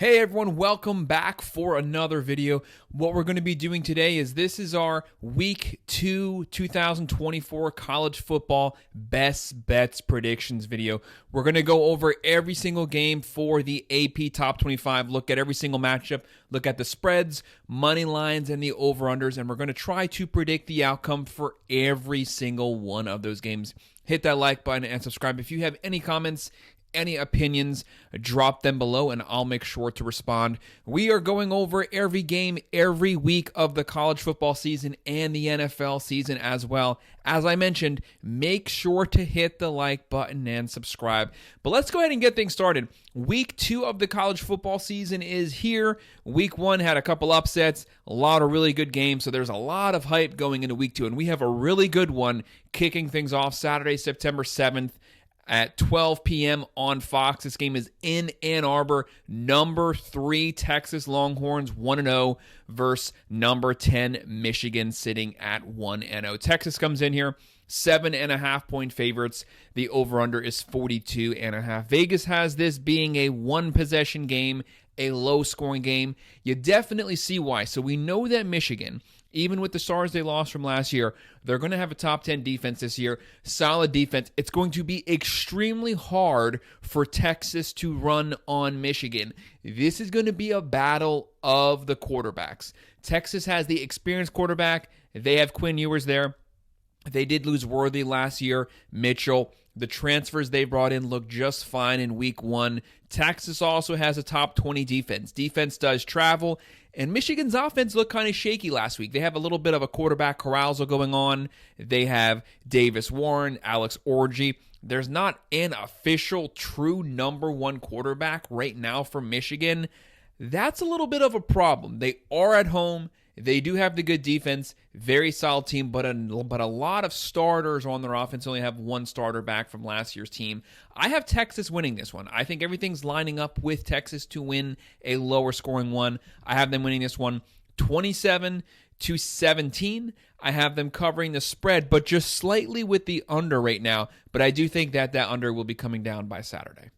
Hey everyone, welcome back for another video. What we're going to be doing today is this is our Week 2 2024 college football best bets predictions video. We're going to go over every single game for the AP Top 25, look at every single matchup, look at the spreads, money lines, and the over-unders, and we're going to try to predict the outcome for every single one of those games. Hit that like button and subscribe. If you have any comments, any opinions, drop them below and I'll make sure to respond. We are going over every game every week of the college football season and the NFL season as well. As I mentioned, make sure to hit the like button and subscribe. But let's go ahead and get things started. Week 2 of the college football season is here. Week 1 had a couple upsets, a lot of really good games, so there's a lot of hype going into Week 2, and we have a really good one kicking things off Saturday, September 7th. At 12 p.m. on Fox. This game is in Ann Arbor. Number 3 Texas Longhorns 1-0 versus number 10 Michigan sitting at 1-0. Texas comes in here 7.5-point favorites. The over-under is 42.5. Vegas has this being a one-possession game, a low-scoring game. You definitely see why. So we know that Michigan, even with the stars they lost from last year, they're going to have a top 10 defense this year. Solid defense. It's going to be extremely hard for Texas to run on Michigan. This is going to be a battle of the quarterbacks. Texas has the experienced quarterback. They have Quinn Ewers there. They did lose Worthy last year. Mitchell. The transfers they brought in look just fine in Week 1. Texas also has a top 20 defense. Defense does travel, and Michigan's offense looked kind of shaky last week. They have a little bit of a quarterback carousal going on. They have Davis Warren, Alex Orji. There's not an official true number 1 quarterback right now for Michigan. That's a little bit of a problem. They are at home. They do have the good defense, very solid team, but a lot of starters on their offense. Only have one starter back from last year's team. I have Texas winning this one. I think everything's lining up with Texas to win a lower scoring one. I have them winning this one 27-17. I have them covering the spread, but just slightly with the under right now. But I do think that under will be coming down by Saturday.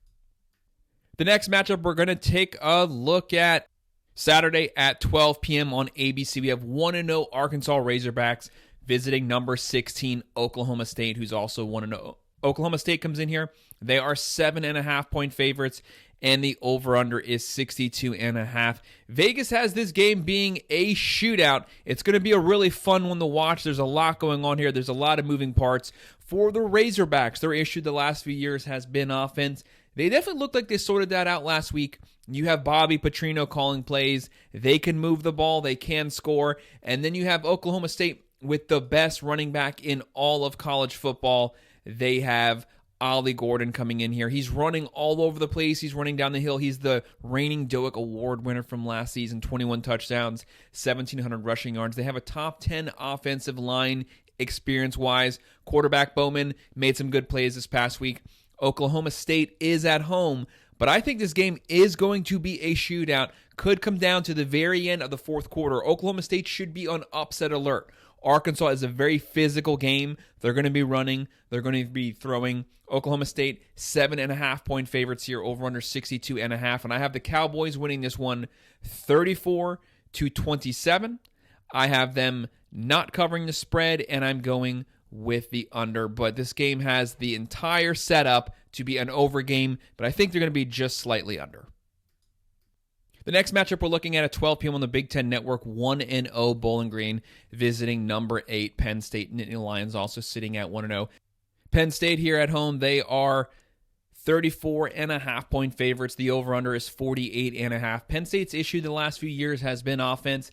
The next matchup we're going to take a look at Saturday at 12 p.m. on ABC. We have 1-0 Arkansas Razorbacks visiting number 16 Oklahoma State, who's also 1-0. Oklahoma State comes in here. They are 7.5-point favorites, and the over-under is 62.5. Vegas has this game being a shootout. It's going to be a really fun one to watch. There's a lot going on here. There's a lot of moving parts. For the Razorbacks, their issue the last few years has been offense. They definitely looked like they sorted that out last week. You have Bobby Petrino calling plays. They can move the ball. They can score. And then you have Oklahoma State with the best running back in all of college football. They have Ollie Gordon coming in here. He's running all over the place. He's running down the hill. He's the reigning Doak Award winner from last season. 21 touchdowns, 1,700 rushing yards. They have a top 10 offensive line experience-wise. Quarterback Bowman made some good plays this past week. Oklahoma State is at home, but I think this game is going to be a shootout. Could come down to the very end of the fourth quarter. Oklahoma State should be on upset alert. Arkansas is a very physical game. They're going to be running. They're going to be throwing. Oklahoma State, 7.5-point favorites here, over under 62.5. And I have the Cowboys winning this one 34-27. I have them not covering the spread, and I'm going with the under, but this game has the entire setup to be an over game, but I think they're going to be just slightly under. The next matchup we're looking at 12 p.m. on the Big Ten Network, 1-0 Bowling Green visiting number 8 Penn State. Nittany Lions also sitting at 1-0. Penn State here at home, they are 34.5-point favorites. The over-under is 48.5. Penn State's issue the last few years has been offense.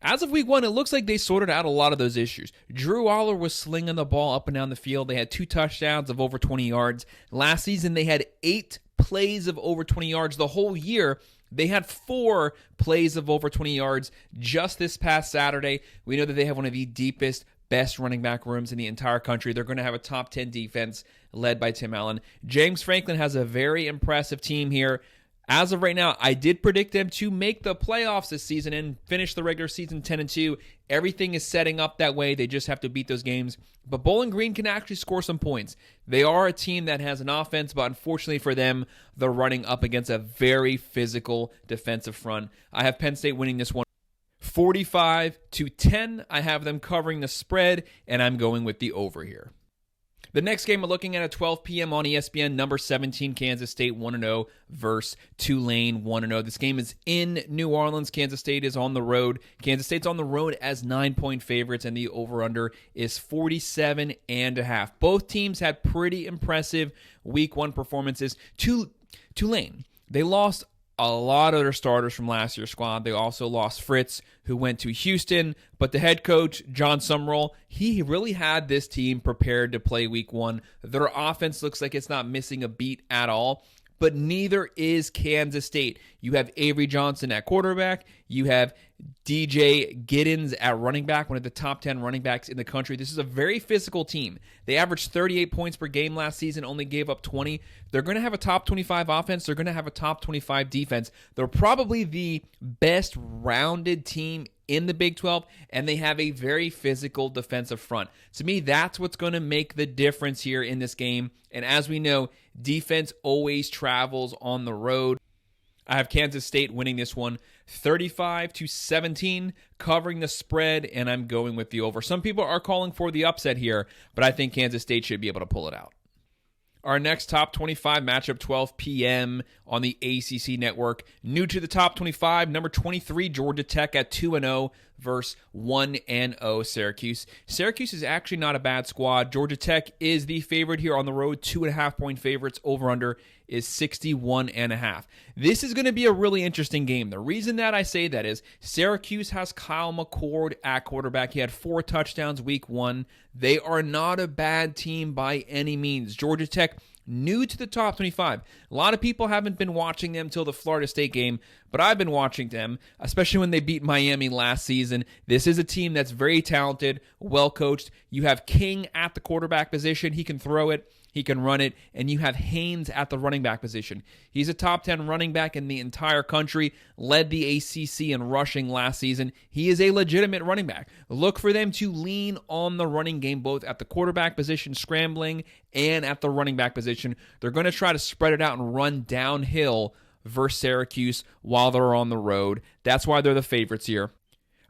As of Week 1, it looks like they sorted out a lot of those issues. Drew Aller was slinging the ball up and down the field. They had 2 touchdowns of over 20 yards. Last season, they had 8 plays of over 20 yards. The whole year, they had 4 plays of over 20 yards just this past Saturday. We know that they have one of the deepest, best running back rooms in the entire country. They're going to have a top 10 defense led by Tim Allen. James Franklin has a very impressive team here. As of right now, I did predict them to make the playoffs this season and finish the regular season 10-2. Everything is setting up that way. They just have to beat those games. But Bowling Green can actually score some points. They are a team that has an offense, but unfortunately for them, they're running up against a very physical defensive front. I have Penn State winning this one 45-10. I have them covering the spread, and I'm going with the over here. The next game we're looking at 12 p.m. on ESPN, number 17, Kansas State 1-0 versus Tulane 1-0. This game is in New Orleans. Kansas State is on the road. Kansas State's on the road as 9-point favorites, and the over-under is 47.5. Both teams had pretty impressive Week 1 performances. Tulane, they lost a lot of their starters from last year's squad. They also lost Fritz, who went to Houston, but the head coach, John Summerall, he really had this team prepared to play Week 1. Their offense looks like it's not missing a beat at all, but neither is Kansas State. You have Avery Johnson at quarterback. You have DJ Giddens at running back, one of the top 10 running backs in the country. This is a very physical team. They averaged 38 points per game last season, only gave up 20. They're going to have a top 25 offense. They're going to have a top 25 defense. They're probably the best rounded team in the Big 12, and they have a very physical defensive front. To me, that's what's going to make the difference here in this game. And as we know, defense always travels on the road. I have Kansas State winning this one 35-17, covering the spread, and I'm going with the over. Some people are calling for the upset here, but I think Kansas State should be able to pull it out. Our next top 25 matchup, 12 p.m. on the ACC network. New to the top 25, number 23, Georgia Tech at 2-0 versus 1-0 Syracuse. Syracuse is actually not a bad squad. Georgia Tech is the favorite here on the road, 2.5-point favorites. Over-under is 61.5. This is going to be a really interesting game. The reason that I say that is Syracuse has Kyle McCord at quarterback. He had 4 touchdowns Week 1. They are not a bad team by any means. Georgia Tech, new to the top 25. A lot of people haven't been watching them till the Florida State game, but I've been watching them, especially when they beat Miami last season. This is a team that's very talented, well coached. You have King at the quarterback position. He can throw it. He can run it, and you have Haynes at the running back position. He's a top 10 running back in the entire country, led the ACC in rushing last season. He is a legitimate running back. Look for them to lean on the running game, both at the quarterback position, scrambling, and at the running back position. They're going to try to spread it out and run downhill versus Syracuse while they're on the road. That's why they're the favorites here.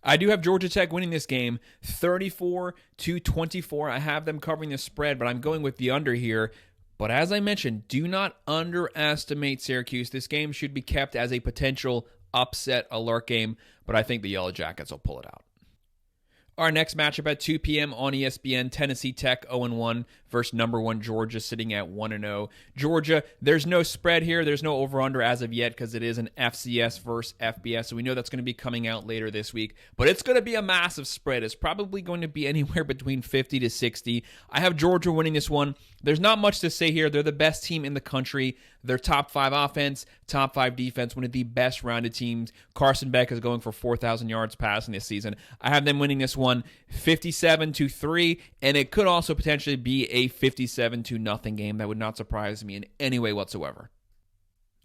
I do have Georgia Tech winning this game 34-24. I have them covering the spread, but I'm going with the under here. But as I mentioned, do not underestimate Syracuse. This game should be kept as a potential upset alert game, but I think the Yellow Jackets will pull it out. Our next matchup at 2 p.m. on ESPN, Tennessee Tech 0-1 versus number 1 Georgia sitting at 1-0. Georgia, there's no spread here. There's no over-under as of yet because it is an FCS versus FBS, so we know that's going to be coming out later this week. But it's going to be a massive spread. It's probably going to be anywhere between 50 to 60. I have Georgia winning this one. There's not much to say here. They're the best team in the country. They're top 5 offense, top 5 defense, one of the best rounded teams. Carson Beck is going for 4,000 yards passing this season. I have them winning this one 57-3, and it could also potentially be a 57-0 game. That would not surprise me in any way whatsoever.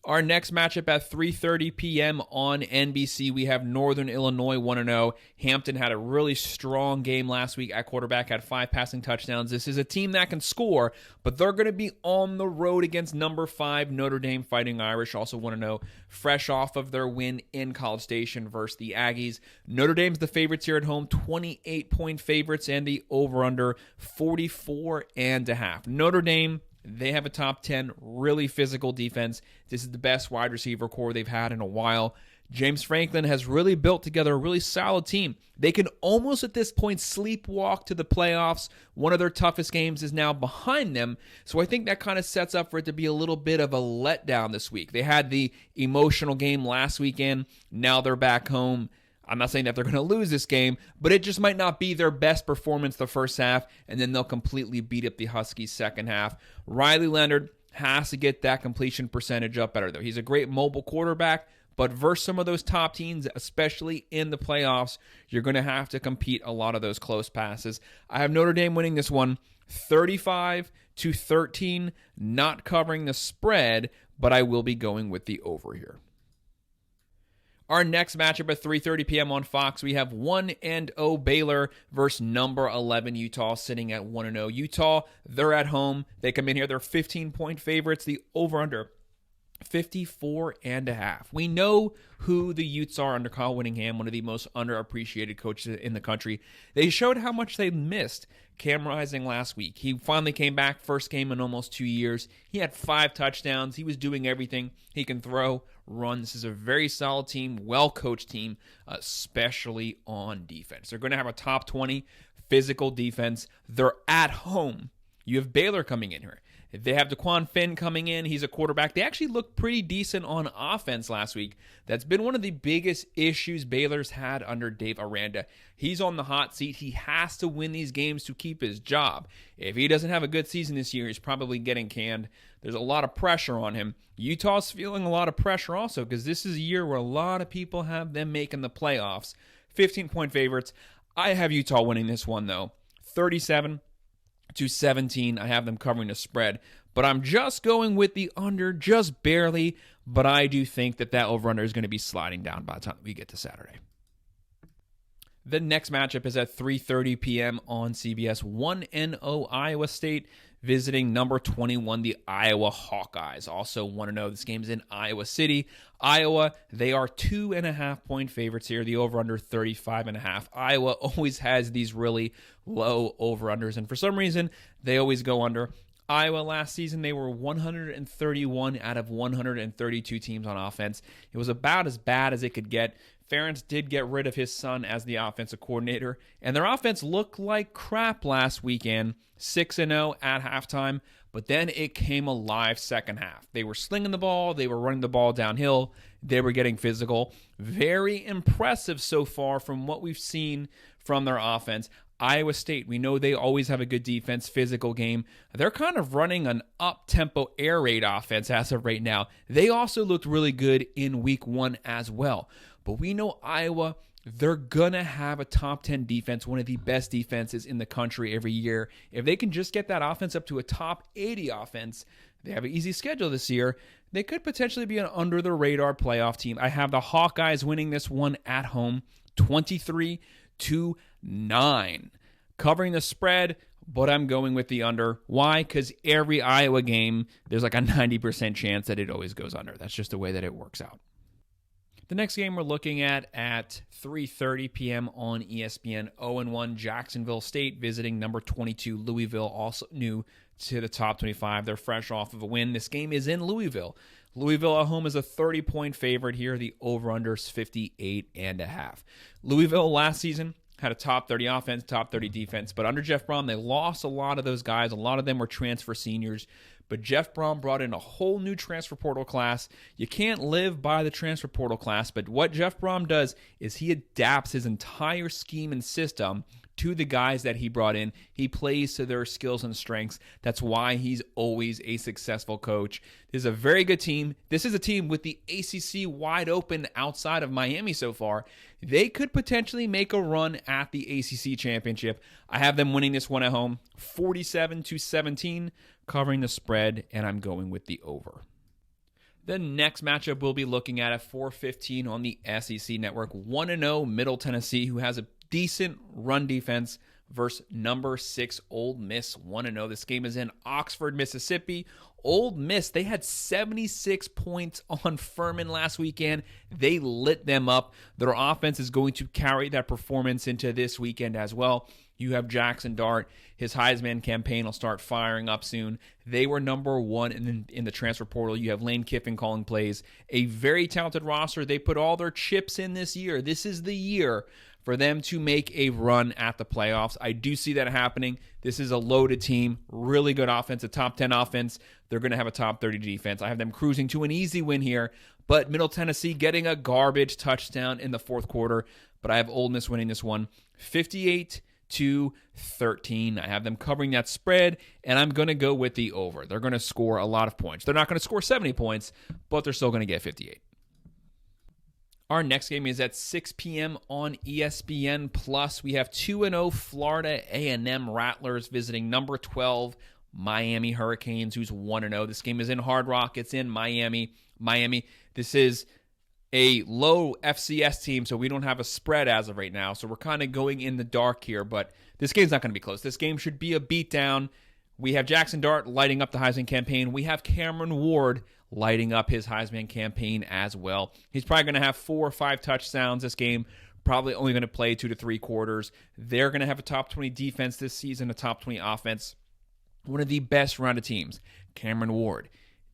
Our next matchup at 3:30 p.m. on NBC, we have Northern Illinois 1-0. Hampton had a really strong game last week at quarterback, had 5 passing touchdowns. This is a team that can score, but they're going to be on the road against number 5 Notre Dame Fighting Irish, also 1-0, fresh off of their win in College Station versus the Aggies. Notre Dame's the favorites here at home, 28-point favorites, and the over-under 44.5. Notre Dame, they have a top 10 really physical defense. This is the best wide receiver core they've had in a while. James Franklin has really built together a really solid team. They can almost at this point sleepwalk to the playoffs. One of their toughest games is now behind them. So I think that kind of sets up for it to be a little bit of a letdown this week. They had the emotional game last weekend. Now they're back home. I'm not saying that they're going to lose this game, but it just might not be their best performance the first half, and then they'll completely beat up the Huskies second half. Riley Leonard has to get that completion percentage up better, though. He's a great mobile quarterback, but versus some of those top teams, especially in the playoffs, you're going to have to compete a lot of those close passes. I have Notre Dame winning this one 35-13, not covering the spread, but I will be going with the over here. Our next matchup at 3:30 p.m. on Fox, we have 1-0 Baylor versus number 11 Utah, sitting at 1-0. Utah, they're at home. They come in here. They're 15-point favorites. The over-under 54.5. We know who the Utes are under Kyle Whittingham, one of the most underappreciated coaches in the country. They showed how much they missed Cam Rising last week. He finally came back, first game in almost 2 years. He had 5 touchdowns. He was doing everything. He can throw, run. This is a very solid team, well-coached team, especially on defense. They're going to have a top 20 physical defense. They're at home. You have Baylor coming in here. They have DeQuan Finn coming in. He's a quarterback. They actually looked pretty decent on offense last week. That's been one of the biggest issues Baylor's had under Dave Aranda. He's on the hot seat. He has to win these games to keep his job. If he doesn't have a good season this year, he's probably getting canned. There's a lot of pressure on him. Utah's feeling a lot of pressure also because this is a year where a lot of people have them making the playoffs. 15-point favorites. I have Utah winning this one, though. 37-17. I have them covering the spread, but I'm just going with the under, just barely, but I do think that over-under is going to be sliding down by the time we get to Saturday. The next matchup is at 3:30 p.m. on CBS. 1-0 Iowa State visiting number 21, the Iowa Hawkeyes. Also 1-0. This game's in Iowa City. Iowa, they are 2.5-point favorites here. The over-under 35.5. Iowa always has these really low over-unders, and for some reason, they always go under. Iowa last season, they were 131 out of 132 teams on offense. It was about as bad as it could get. Ferentz did get rid of his son as the offensive coordinator, and their offense looked like crap last weekend, 6-0 at halftime, but then it came alive second half. They were slinging the ball, they were running the ball downhill, they were getting physical. Very impressive so far from what we've seen from their offense. Iowa State, we know they always have a good defense, physical game. They're kind of running an up-tempo air raid offense as of right now. They also looked really good in week 1 as well. But we know Iowa, they're going to have a top 10 defense, one of the best defenses in the country every year. If they can just get that offense up to a top 80 offense, they have an easy schedule this year. They could potentially be an under-the-radar playoff team. I have the Hawkeyes winning this one at home, 23-9. Covering the spread, but I'm going with the under. Why? Because every Iowa game, there's like a 90% chance that it always goes under. That's just the way that it works out. The next game we're looking at 3:30 p.m. on ESPN, 0-1 Jacksonville State visiting number 22 Louisville, also new to the top 25. They're fresh off of a win. This game is in Louisville. Louisville at home is a 30-point favorite here. The over-under is 58.5. Louisville last season had a top 30 offense, top 30 defense, but under Jeff Brom, they lost a lot of those guys. A lot of them were transfer seniors. But Jeff Brom brought in a whole new transfer portal class. You can't live by the transfer portal class, but what Jeff Brom does is he adapts his entire scheme and system to the guys that he brought in. He plays to their skills and strengths. That's why he's always a successful coach. This is a very good team. This is a team with the ACC wide open outside of Miami so far. They could potentially make a run at the ACC championship. I have them winning this one at home, 47-17, covering the spread, and I'm going with the over. The next matchup we'll be looking at 4:15 on the SEC Network. 1-0 Middle Tennessee, who has a decent run defense, versus number 6 Ole Miss, 1-0. This game is in Oxford, Mississippi. Ole Miss, they had 76 points on Furman last weekend. They lit them up. Their offense is going to carry that performance into this weekend as well. You have Jackson Dart. His Heisman campaign will start firing up soon. They were number 1 in the transfer portal. You have Lane Kiffin calling plays. A very talented roster. They put all their chips in this year. This is the year for them to make a run at the playoffs. I do see that happening. This is a loaded team. Really good offense, a top 10 offense. They're going to have a top 30 defense. I have them cruising to an easy win here, but Middle Tennessee getting a garbage touchdown in the fourth quarter. But I have Ole Miss winning this one, 58-13. I have them covering that spread, and I'm going to go with the over. They're going to score a lot of points. They're not going to score 70 points, but they're still going to get 58. Our next game is at 6 p.m. on ESPN+. We have 2-0 Florida A&M Rattlers visiting number 12 Miami Hurricanes, who's 1-0. This game is in Hard Rock. It's in Miami. This is a low FCS team, so we don't have a spread as of right now. So we're kind of going in the dark here, but this game's not going to be close. This game should be a beatdown. We have Jackson Dart lighting up the Heisman campaign. We have Cameron Ward lighting up his Heisman campaign as well. He's probably going to have 4 or 5 touchdowns this game. Probably only going to play 2 to 3 quarters. They're going to have a top 20 defense this season, a top 20 offense. One of the best rounded teams. Cameron Ward,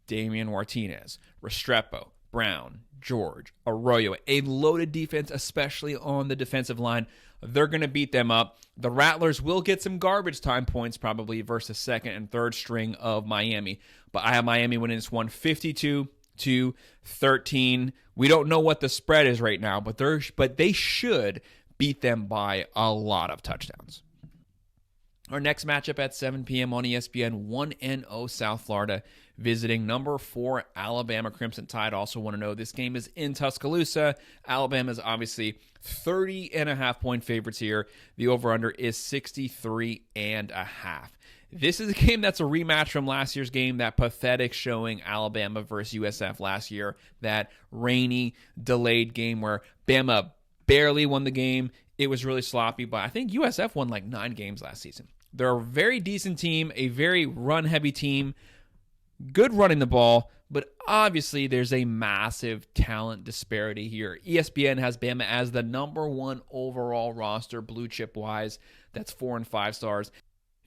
Damian Martinez, Restrepo, Brown, George, Arroyo. A loaded defense, especially on the defensive line. They're going to beat them up. The Rattlers will get some garbage time points probably versus second and third string of Miami. But I have Miami winning this one 52-13. We don't know what the spread is right now, but they should beat them by a lot of touchdowns. Our next matchup at 7 p.m. on ESPN, 1-0 South Florida visiting number 4 Alabama Crimson Tide, also 1-0. This game is in Tuscaloosa. Alabama is obviously 30.5-point favorites here. The over-under is 63.5. This is a game that's a rematch from last year's game, that pathetic showing Alabama versus USF last year, that rainy, delayed game where Bama barely won the game. It was really sloppy, but I think USF won like 9 games last season. They're a very decent team, a very run-heavy team, good running the ball, but obviously there's a massive talent disparity here. ESPN has Bama as the number 1 overall roster, blue chip-wise. That's 4 and 5 stars.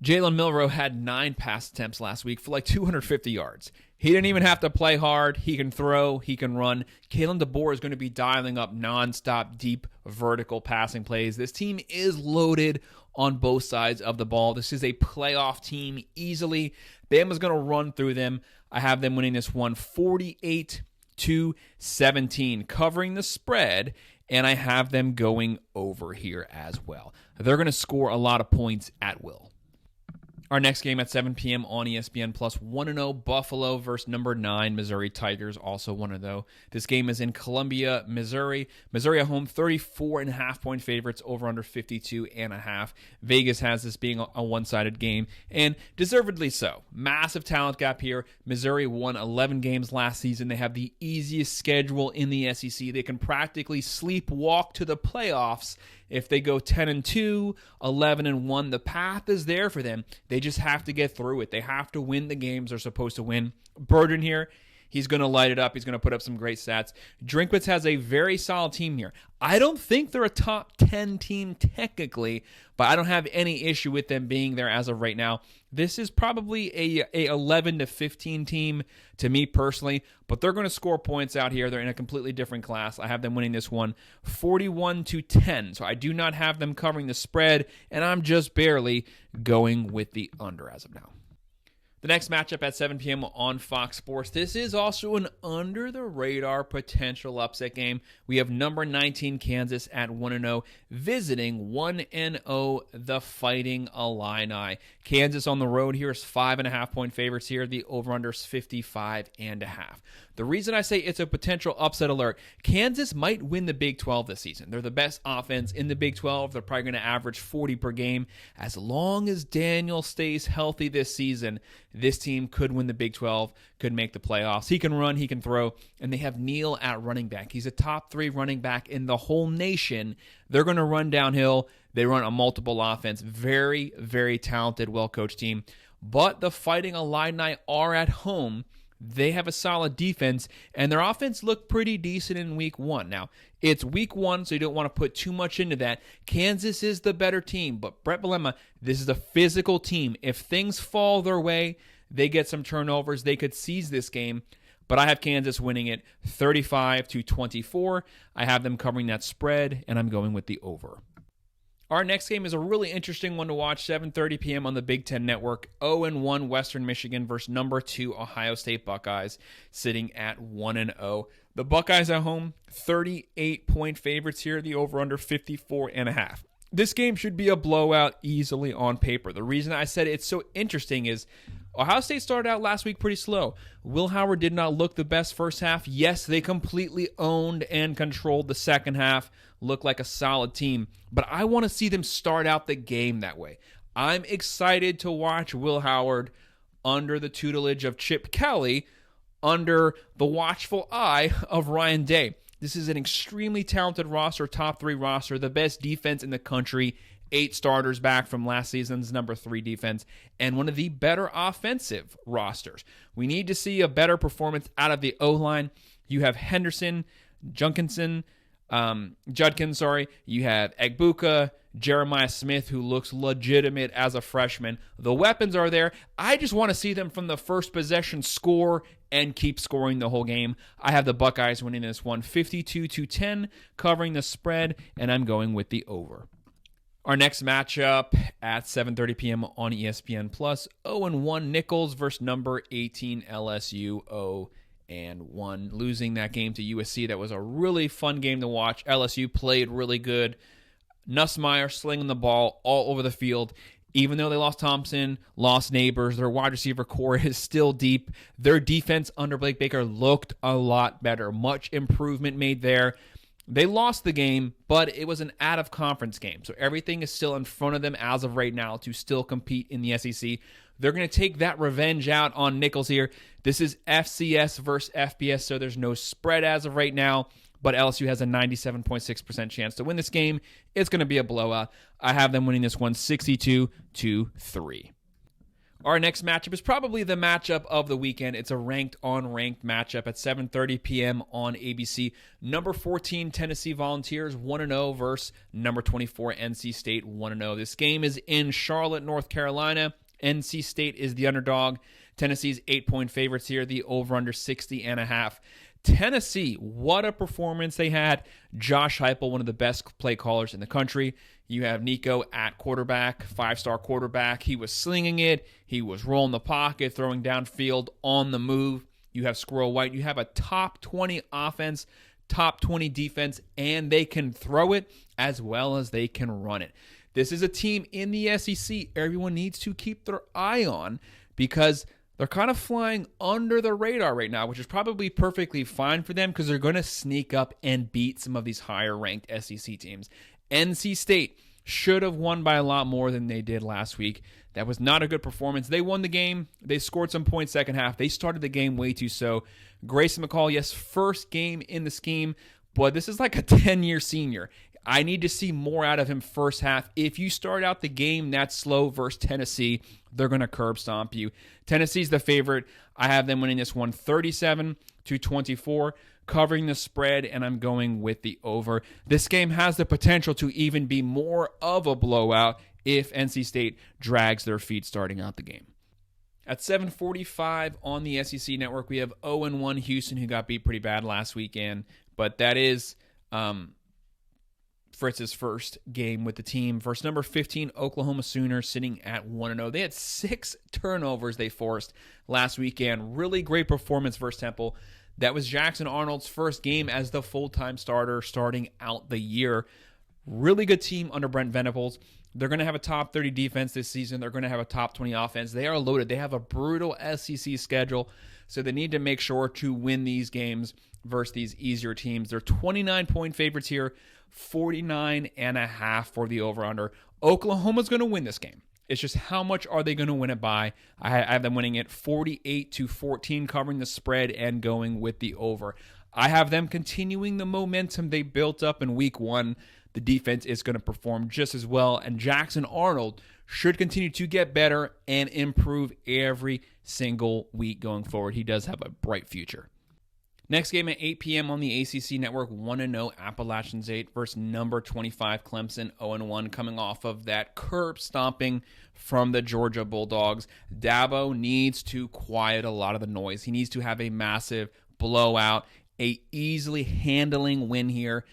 Jalen Milroe had 9 pass attempts last week for like 250 yards. He didn't even have to play hard. He can throw. He can run. Kalen DeBoer is going to be dialing up nonstop, deep, vertical passing plays. This team is loaded on both sides of the ball. This is a playoff team easily. Bama's going to run through them. I have them winning this one 48-17, covering the spread, and I have them going over here as well. They're going to score a lot of points at will. Our next game at 7 p.m. on ESPN Plus, 1-0 Buffalo versus number 9 Missouri Tigers, also 1-0. This game is in Columbia, Missouri. Missouri at home, 34.5-point favorites, over under 52.5. Vegas has this being a one-sided game, and deservedly so. Massive talent gap here. Missouri won 11 games last season. They have the easiest schedule in the SEC. They can practically sleepwalk to the playoffs if they go 10-2, 11-1. The path is there for them. They just have to get through it. They have to win the games they're supposed to win. Burden here, he's going to light it up. He's going to put up some great stats. Drinkwitz has a very solid team here. I don't think they're a top 10 team technically, but I don't have any issue with them being there as of right now. This is probably a 11-15 team to me personally, but they're going to score points out here. They're in a completely different class. I have them winning this one 41-10. So I do not have them covering the spread, and I'm just barely going with the under as of now. The next matchup at 7 p.m. on Fox Sports. This is also an under-the-radar potential upset game. We have number 19 Kansas at 1-0, visiting 1-0 the Fighting Illini. Kansas on the road here is 5.5-point favorites here. The over-under is 55.5. The reason I say it's a potential upset alert, Kansas might win the Big 12 this season. They're the best offense in the Big 12. They're probably going to average 40 per game. As long as Daniel stays healthy this season, this team could win the Big 12, could make the playoffs. He can run, he can throw, and they have Neal at running back. He's a top 3 running back in the whole nation. They're going to run downhill. They run a multiple offense. Very, very talented, well-coached team. But the Fighting Illini are at home. They have a solid defense, and their offense looked pretty decent in week 1. Now, it's week 1, so you don't want to put too much into that. Kansas is the better team, but Brett Bielema, this is a physical team. If things fall their way, they get some turnovers, they could seize this game. But I have Kansas winning it 35-24. I have them covering that spread, and I'm going with the over. Our next game is a really interesting one to watch, 7:30 p.m. on the Big Ten Network. 0-1 Western Michigan versus number 2 Ohio State Buckeyes, sitting at 1-0. The Buckeyes at home, 38-point favorites here. The over-under 54.5. This game should be a blowout easily on paper. The reason I said it's so interesting is Ohio State started out last week pretty slow. Will Howard did not look the best first half. Yes, they completely owned and controlled the second half. Looked like a solid team. But I want to see them start out the game that way. I'm excited to watch Will Howard under the tutelage of Chip Kelly, under the watchful eye of Ryan Day. This is an extremely talented roster, top 3 roster, the best defense in the country, 8 starters back from last season's number 3 defense, and one of the better offensive rosters. We need to see a better performance out of the O-line. You have Henderson, Judkins, you have Egbuka, Jeremiah Smith, who looks legitimate as a freshman. The weapons are there. I just want to see them from the first possession score and keep scoring the whole game. I have the Buckeyes winning this one 52-10, covering the spread, and I'm going with the over. Our next matchup at 7:30 p.m. on ESPN+, 0-1 Nicholls versus number 18 LSU, 0-1. Losing that game to USC, that was a really fun game to watch. LSU played really good. Nussmeier slinging the ball all over the field. Even though they lost Thompson, lost Neighbors, their wide receiver core is still deep. Their defense under Blake Baker looked a lot better. Much improvement made there. They lost the game, but it was an out-of-conference game. So everything is still in front of them as of right now to still compete in the SEC. They're going to take that revenge out on Nicholls here. This is FCS versus FBS, so there's no spread as of right now. But LSU has a 97.6% chance to win this game. It's going to be a blowout. I have them winning this one 62-3. Our next matchup is probably the matchup of the weekend. It's a ranked-on-ranked matchup at 7:30 p.m. on ABC. Number 14 Tennessee Volunteers 1-0 versus number 24 NC State 1-0. This game is in Charlotte, North Carolina. NC State is the underdog. Tennessee's 8-point favorites here. The over-under 60.5. Tennessee, what a performance they had. Josh Heupel, one of the best play callers in the country. You have Nico at quarterback, 5-star quarterback. He was slinging it. He was rolling the pocket, throwing downfield on the move. You have Squirrel White. You have a top 20 offense, top 20 defense, and they can throw it as well as they can run it. This is a team in the SEC everyone needs to keep their eye on because they're kind of flying under the radar right now, which is probably perfectly fine for them because they're going to sneak up and beat some of these higher-ranked SEC teams. NC State should have won by a lot more than they did last week. That was not a good performance. They won the game. They scored some points second half. They started the game way too slow. Grayson McCall, yes, first game in the scheme, but this is like a 10-year senior. I need to see more out of him first half. If you start out the game that slow versus Tennessee, they're going to curb stomp you. Tennessee's the favorite. I have them winning this one 37-24, covering the spread, and I'm going with the over. This game has the potential to even be more of a blowout if NC State drags their feet starting out the game. At 7:45 on the SEC Network, we have 0-1 Houston, who got beat pretty bad last weekend, but that is Fritz's first game with the team versus number 15 Oklahoma Sooners sitting at 1-0. They had 6 turnovers they forced last weekend. Really great performance versus Temple. That was Jackson Arnold's first game as the full-time starter starting out the year. Really good team under Brent Venables. They're going to have a top 30 defense this season. They're going to have a top 20 offense. They are loaded. They have a brutal SEC schedule, so they need to make sure to win these games versus these easier teams. They're 29-point favorites here, 49.5 for the over-under. Oklahoma's going to win this game. It's just how much are they going to win it by? I have them winning it 48-14, covering the spread and going with the over. I have them continuing the momentum they built up in week 1. The defense is going to perform just as well, and Jackson Arnold should continue to get better and improve every single week going forward. He does have a bright future. Next game at 8 p.m. on the ACC Network, 1-0 Appalachian State versus number 25 Clemson, 0-1, coming off of that curb stomping from the Georgia Bulldogs. Dabo needs to quiet a lot of the noise. He needs to have a massive blowout, a easily handling win here.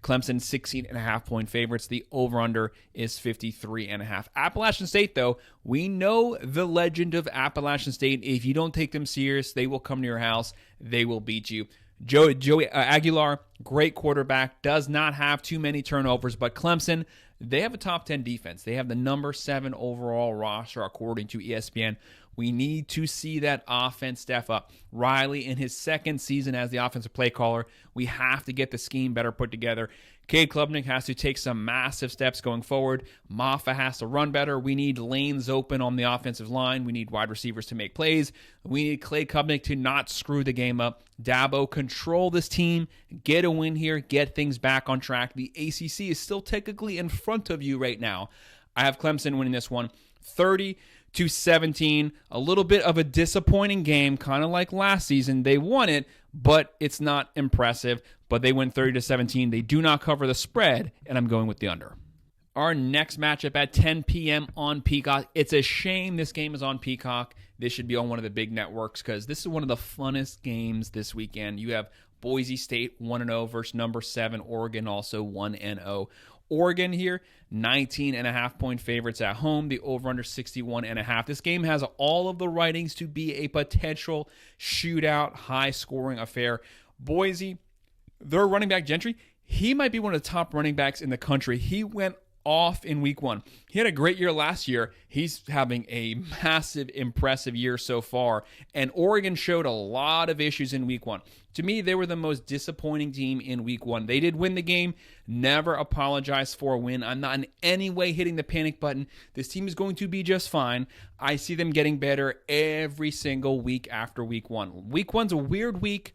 Clemson 16.5-point favorites. The over-under is 53.5. Appalachian State, though, we know the legend of Appalachian State. If you don't take them serious, they will come to your house. They will beat you. Joey Aguilar, great quarterback, does not have too many turnovers, but Clemson, they have a top 10 defense. They have the number 7 overall roster, according to ESPN, We need to see that offense step up. Riley, in his second season as the offensive play caller, we have to get the scheme better put together. Cade Klubnik has to take some massive steps going forward. Maffa has to run better. We need lanes open on the offensive line. We need wide receivers to make plays. We need Clay Klubnik to not screw the game up. Dabo, control this team. Get a win here. Get things back on track. The ACC is still technically in front of you right now. I have Clemson winning this one 30-17. A little bit of a disappointing game, kind of like last season. They won it, but it's not impressive. But they win 30-17. They do not cover the spread, and I'm going with the under. Our next matchup at 10 p.m. on Peacock. It's a shame this game is on Peacock. This should be on one of the big networks because this is one of the funnest games this weekend. You have Boise State 1-0 versus number 7 Oregon, also 1-0. Oregon here, 19.5-point favorites at home. The over-under 61.5. This game has all of the writings to be a potential shootout, high-scoring affair. Boise, their running back Gentry, he might be one of the top running backs in the country. He went off in week 1. He had a great year last year. He's having a massive, impressive year so far. And Oregon showed a lot of issues in week 1. To me, they were the most disappointing team in week 1. They did win the game. Never apologize for a win. I'm not in any way hitting the panic button. This team is going to be just fine. I see them getting better every single week after week 1. Week 1's a weird week.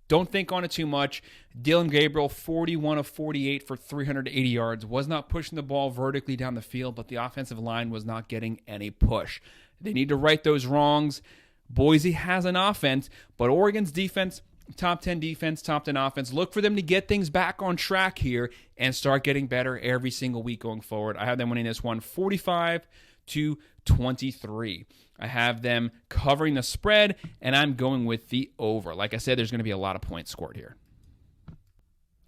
Don't think on it too much. Dylan Gabriel, 41 of 48 for 380 yards. Was not pushing the ball vertically down the field, but the offensive line was not getting any push. They need to right those wrongs. Boise has an offense, but Oregon's defense, top 10 defense, top 10 offense. Look for them to get things back on track here and start getting better every single week going forward. I have them winning this one 45-23. I have them covering the spread, and I'm going with the over. Like I said, there's going to be a lot of points scored here.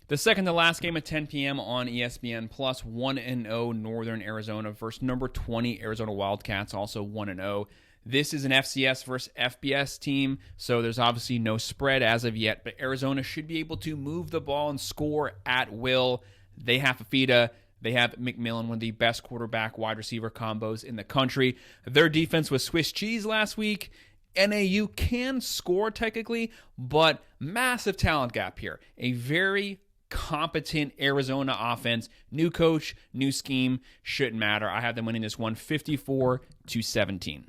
The second to last game at 10 p.m. on ESPN Plus, 1-0 Northern Arizona versus number 20 Arizona Wildcats, also 1-0. This is an FCS versus FBS team, so there's obviously no spread as of yet, but Arizona should be able to move the ball and score at will. They have Fafita. They have McMillan, one of the best quarterback wide receiver combos in the country. Their defense was Swiss cheese last week. NAU can score technically, but massive talent gap here. A very competent Arizona offense. New coach, new scheme, shouldn't matter. I have them winning this one 54-17.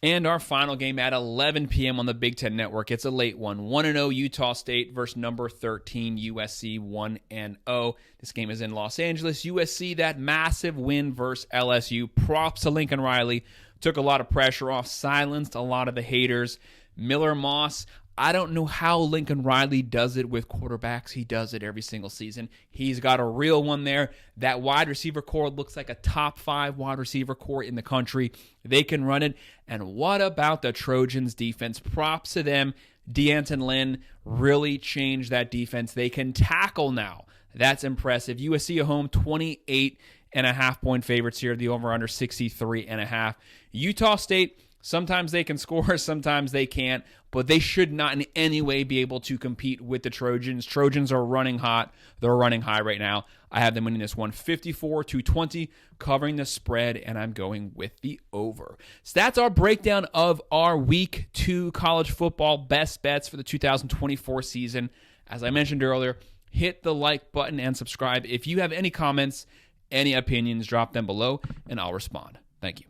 And our final game at 11 p.m. on the Big Ten Network. It's a late one. 1-0 Utah State versus number 13 USC 1-0. This game is in Los Angeles. USC, that massive win versus LSU. Props to Lincoln Riley. Took a lot of pressure off, silenced a lot of the haters. Miller Moss, I don't know how Lincoln Riley does it with quarterbacks. He does it every single season. He's got a real one there. That wide receiver core looks like a top 5 wide receiver core in the country. They can run it. And what about the Trojans defense? Props to them. D'Anton Lynn really changed that defense. They can tackle now. That's impressive. USC at home, 28.5-point favorites here. The over-under 63.5. Utah State, sometimes they can score, sometimes they can't, but they should not in any way be able to compete with the Trojans. Trojans are running hot. They're running high right now. I have them winning this one 54-20, covering the spread, and I'm going with the over. So that's our breakdown of our Week 2 college football best bets for the 2024 season. As I mentioned earlier, hit the like button and subscribe. If you have any comments, any opinions, drop them below, and I'll respond. Thank you.